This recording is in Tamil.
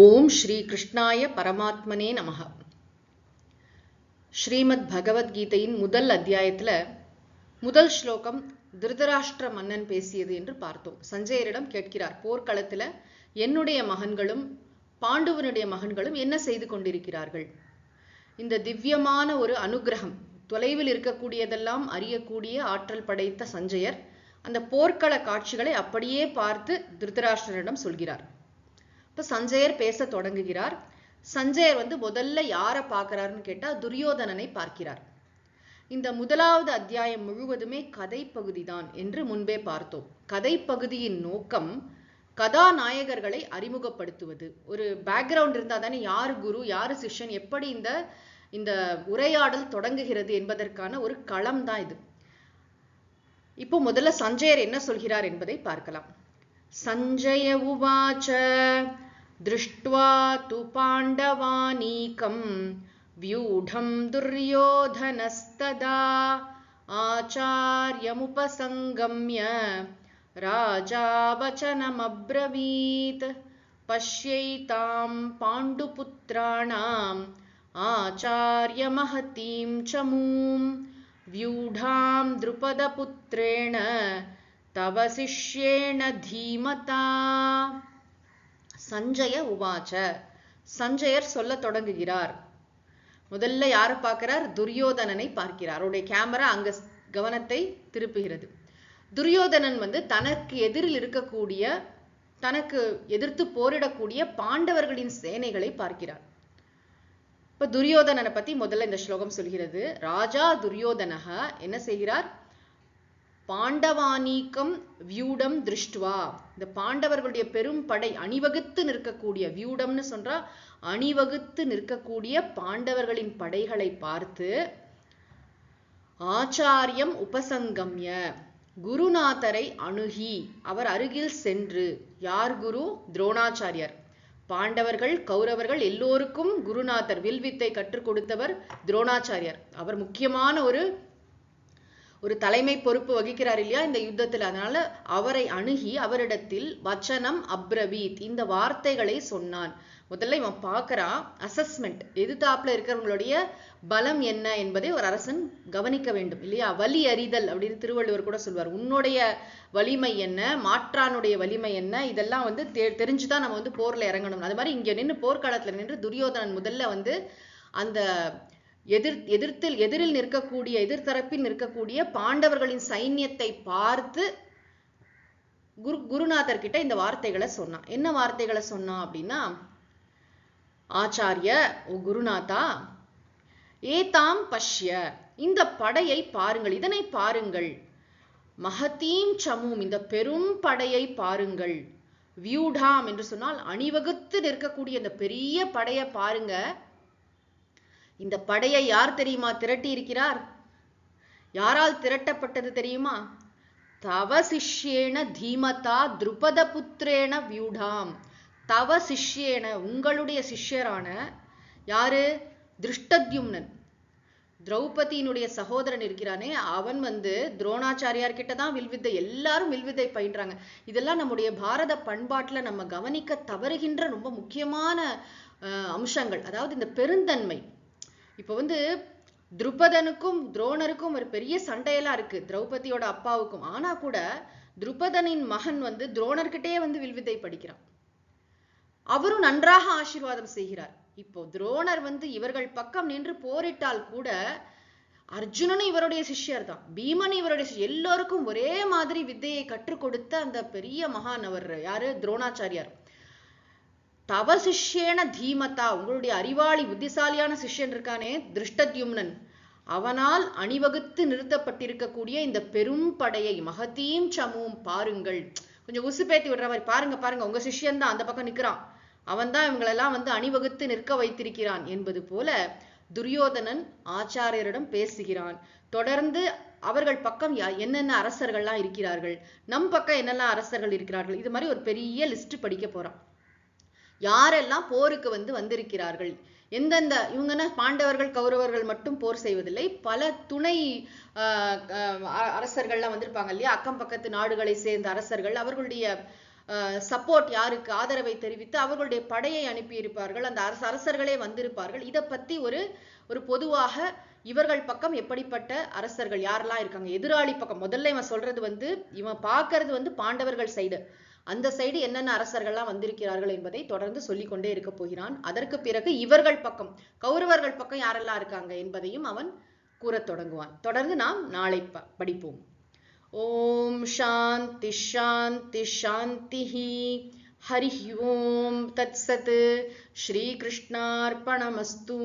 ஓம் ஸ்ரீ கிருஷ்ணாய பரமாத்மனே நமஹ. ஸ்ரீமத் பகவத்கீதையின் முதல் அத்தியாயத்துல முதல் ஸ்லோகம் திருதராஷ்டிர மன்னன் பேசியது என்று பார்த்தோம். சஞ்சயரிடம் கேட்கிறார், போர்க்களத்துல என்னுடைய மகன்களும் பாண்டுவனுடைய மகன்களும் என்ன செய்து கொண்டிருக்கிறார்கள்? இந்த திவ்யமான ஒரு அனுகிரகம், தொலைவில் இருக்கக்கூடியதெல்லாம் அறியக்கூடிய ஆற்றல் படைத்த சஞ்சயர் அந்த போர்க்கள காட்சிகளை அப்படியே பார்த்து திருதராஷ்டிரனிடம் சொல்கிறார். இப்ப சஞ்சயர் பேச தொடங்குகிறார். சஞ்சயர் முதல்ல யாரை பார்க்கிறாருன்னு கேட்டா துரியோதனனை பார்க்கிறார். இந்த முதலாவது அத்தியாயம் முழுவதுமே கதை பகுதி தான் என்று முன்பே பார்த்தோம். கதை பகுதியின் நோக்கம் கதாநாயகர்களை அறிமுகப்படுத்துவது. ஒரு பேக்ரவுண்ட் இருந்தா தானே யாரு குரு யாரு சிஷ்யன், எப்படி இந்த உரையாடல் தொடங்குகிறது என்பதற்கான ஒரு களம் தான் இது. இப்போ முதல்ல சஞ்சயர் என்ன சொல்கிறார் என்பதை பார்க்கலாம். சஞ்சய உவாச்ச திருஷ்ட்வா து பாண்டவானீகம் வியூடம் துர்யோதனஸ்ததா ஆச்சார்யமுபசங்கம்ய ராஜா வசனமப்ரவீத் பஷ்யைதாம் பாண்டுபுத்ராணாம் ஆச்சார்ய மஹதீம் சமூம் வியூடாம் த்ருபதபுத்ரேண தவ சிஷ்யேண தீமதா. சஞ்சய உவாச்ச, சஞ்சயர் சொல்ல தொடங்குகிறார். முதல்ல யாரை பார்க்கிறார்? துரியோதனனை பார்க்கிறார். அவருடைய கேமரா அங்க கவனத்தை திருப்புகிறது. துரியோதனன் தனக்கு எதிரில் இருக்கக்கூடிய, தனக்கு எதிர்த்து போரிடக்கூடிய பாண்டவர்களின் சேனைகளை பார்க்கிறார். இப்ப துரியோதனனை பத்தி முதல்ல இந்த ஸ்லோகம் சொல்கிறது. ராஜா துரியோதனக என்ன செய்கிறார்? பாண்டவானீக்கம் வியூடம் திருஷ்டுவா, இந்த பாண்டவர்களுடைய பெரும் படை அணிவகுத்து நிற்கக்கூடிய, வியூடம்னு சொல்றா அணிவகுத்து நிற்கக்கூடிய பாண்டவர்களின் படைகளை பார்த்து ஆச்சாரியம் உபசங்கம்ய, குருநாதரை அணுகி அவர் அருகில் சென்று. யார் குரு? துரோணாச்சாரியர். பாண்டவர்கள் கௌரவர்கள் எல்லோருக்கும் குருநாதர், வில்வித்தை கற்றுக் கொடுத்தவர் துரோணாச்சாரியர். அவர் முக்கியமான ஒரு தலைமை பொறுப்பு வகிக்கிறார் இல்லையா இந்த யுத்தத்தில். அதனால அவரை அணுகி அவரிடத்தில் வச்சனம் அப்ரவீத், இந்த வார்த்தைகளை சொன்னான். முதல்ல இவன் பார்க்கறான் அசஸ்மெண்ட், எதிர்த்தாப்புல இருக்கிறவங்களுடைய பலம் என்ன என்பதை ஒரு அரசன் கவனிக்க வேண்டும் இல்லையா. வலி அறிதல் அப்படின்னு திருவள்ளுவர் கூட சொல்வார். உன்னுடைய வலிமை என்ன, மாற்றானுடைய வலிமை என்ன, இதெல்லாம் தெரிஞ்சுதான் நம்ம போர்ல இறங்கணும். அது மாதிரி இங்க நின்று போர்க்காலத்துல நின்று துரியோதனன் முதல்ல அந்த எதிரில் நிற்கக்கூடிய, எதிர்த்தரப்பில் நிற்கக்கூடிய பாண்டவர்களின் சைன்யத்தை பார்த்து குருநாதர் கிட்ட இந்த வார்த்தைகளை சொன்னான். என்ன வார்த்தைகளை சொன்னான் அப்படின்னா, ஆச்சாரிய, ஓ குருநாதா, ஏதாம் பஷ்ய, இந்த படையை பாருங்கள், இதனை பாருங்கள். மஹதீம் சமூம், இந்த பெரும் படையை பாருங்கள். வியூடாம் என்று சொன்னால் அணிவகுத்து நிற்கக்கூடிய இந்த பெரிய படையை பாருங்க. இந்த படையை யார் தெரியுமா திரட்டி இருக்கிறார்? யாரால் திரட்டப்பட்டது தெரியுமா? தவ சிஷ்யேன தீமதா துருபத புத்திரேன வியூடாம். தவ சிஷ்யேன, உங்களுடைய சிஷ்யரான யாரு? திருஷ்டத்யும்னன், திரௌபதியினுடைய சகோதரன் இருக்கிறானே, அவன் துரோணாச்சாரியார் கிட்ட தான் வில்வித்தை, எல்லாரும் வில்வித்தை பயின்றாங்க. இதெல்லாம் நம்முடைய பாரத பண்பாட்டுல நம்ம கவனிக்க தவறுகின்ற ரொம்ப முக்கியமான அம்சங்கள். அதாவது இந்த பெருந்தன்மை. இப்ப துருபதனுக்கும் துரோணருக்கும் ஒரு பெரிய சண்டையெல்லாம் இருக்கு, திரௌபதியோட அப்பாவுக்கும். ஆனா கூட துருபதனின் மகன் துரோணர்கிட்டே வில்வித்தை படிக்கிறான். அவரும் நன்றாக ஆசீர்வாதம் செய்கிறார். இப்போ துரோணர் இவர்கள் பக்கம் நின்று போரிட்டால் கூட அர்ஜுனனும் இவருடைய சிஷ்யர் தான், பீமன் இவருடைய சிஷ்யர். எல்லோருக்கும் ஒரே மாதிரி வித்தையை கற்றுக் கொடுத்த அந்த பெரிய மகான் அவர் யாரு? துரோணாச்சாரியார். தவ சிஷ்யேன தீமதா, உங்களுடைய அறிவாளி புத்திசாலியான சிஷ்யன் இருக்கானே திருஷ்டத்யும்னன், அவனால் அணிவகுத்து நிறுத்தப்பட்டிருக்கக்கூடிய இந்த பெரும் படையை மஹதீம் சமூம் பாருங்கள். கொஞ்சம் உசுப்பேத்தி விடுற மாதிரி, பாருங்க பாருங்க, உங்க சிஷ்யன் தான் அந்த பக்கம் நிற்கிறான், அவன் தான் இவங்களெல்லாம் அணிவகுத்து நிற்க வைத்திருக்கிறான் என்பது போல துரியோதனன் ஆச்சாரியரிடம் பேசுகிறான். தொடர்ந்து அவர்கள் பக்கம் என்னென்ன அரசர்கள்லாம் இருக்கிறார்கள், நம் பக்கம் என்னெல்லாம் அரசர்கள் இருக்கிறார்கள், இது மாதிரி ஒரு பெரிய லிஸ்ட் படிக்க போறான். யாரெல்லாம் போருக்கு வந்திருக்கிறார்கள், எந்தெந்த இவங்கன்னா பாண்டவர்கள் கௌரவர்கள் மட்டும் போர் செய்வதில்லை, பல துணை அரசர்கள்லாம் வந்திருப்பாங்க இல்லையா, அக்கம் பக்கத்து நாடுகளை சேர்ந்த அரசர்கள், அவர்களுடைய சப்போர்ட் யாருக்கு ஆதரவை தெரிவித்து அவர்களுடைய படையை அனுப்பியிருப்பார்கள், அந்த அரசர்களே வந்திருப்பார்கள். இதை பத்தி ஒரு பொதுவாக இவர்கள் பக்கம் எப்படிப்பட்ட அரசர்கள் யாரெல்லாம் இருக்காங்க, எதிராளி பக்கம் முதல்ல இவன் சொல்றது இவன் பார்க்கறது பாண்டவர்கள் சைடு, அந்த சைடு என்னென்ன அரசர்கள்லாம் வந்திருக்கிறார்கள் என்பதை தொடர்ந்து சொல்லிக்கொண்டே இருக்க போகிறான். அதற்கு பிறகு இவர்கள் பக்கம் கௌரவர்கள் பக்கம் யாரெல்லாம் இருக்காங்க என்பதையும் அவன் கூறத் தொடங்குவான். தொடர்ந்து நாம் நாளை படிப்போம். ஓம் சாந்தி சாந்தி சாந்திஹி. ஹரி ஓம் தத்சத். ஸ்ரீ கிருஷ்ணார்ப்பணமஸ்து.